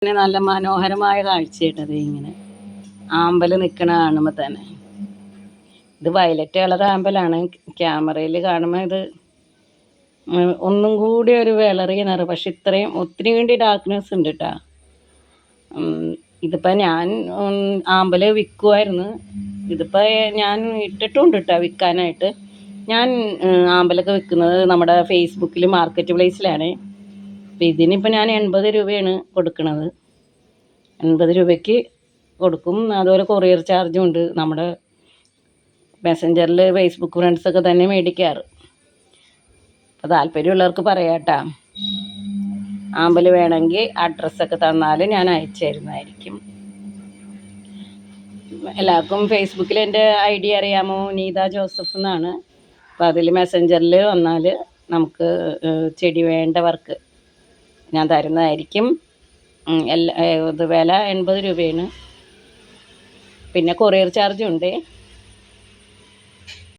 പിന്നെ നല്ല മനോഹരമായ കാഴ്ചയായിട്ടത് ഇങ്ങനെ ആമ്പൽ നിൽക്കണ കാണുമ്പോൾ തന്നെ. ഇത് വയലറ്റ് കളർ ആമ്പലാണ്. ക്യാമറയിൽ കാണുമ്പോൾ ഇത് ഒന്നും കൂടി ഒരു വിളറിയ നിറം, പക്ഷെ ഇത്രയും ഒത്തിരി വേണ്ടി ഡാർക്ക്നെസ് ഉണ്ട് കേട്ടോ. ഇതിപ്പോൾ ഞാൻ ആമ്പൽ വിൽക്കുമായിരുന്നു. ഇതിപ്പോൾ ഞാൻ ഇട്ടിട്ടുണ്ട് കേട്ടോ വിൽക്കാനായിട്ട്. ഞാൻ ആമ്പലൊക്കെ വിൽക്കുന്നത് നമ്മുടെ ഫേസ്ബുക്കിൽ മാർക്കറ്റ് പ്ലേസിലാണ്. അപ്പം ഇതിനിപ്പോൾ ഞാൻ 80 രൂപയാണ് കൊടുക്കുന്നത്. 80 രൂപയ്ക്ക് കൊടുക്കും. അതുപോലെ കൊറിയർ ചാർജും ഉണ്ട്. നമ്മുടെ മെസ്സഞ്ചറിൽ ഫേസ്ബുക്ക് ഫ്രണ്ട്സൊക്കെ തന്നെ മേടിക്കാറ്. അപ്പോൾ താല്പര്യമുള്ളവർക്ക് പറയാം കേട്ടോ. ആമ്പൽ വേണമെങ്കിൽ അഡ്രസ്സൊക്കെ തന്നാൽ ഞാൻ അയച്ചു തരുന്നതായിരിക്കും. എല്ലാവർക്കും ഫേസ്ബുക്കിൽ എൻ്റെ ID അറിയാമോ? നീത ജോസഫ് എന്നാണ്. അപ്പോൾ അതിൽ മെസ്സഞ്ചറിൽ വന്നാൽ നമുക്ക് ചെടി വേണ്ടവർക്ക് ഞാൻ തരുന്നതായിരിക്കും. ഇത് വില 80 രൂപയാണ്. പിന്നെ കൊറിയർ ചാർജും ഉണ്ട്.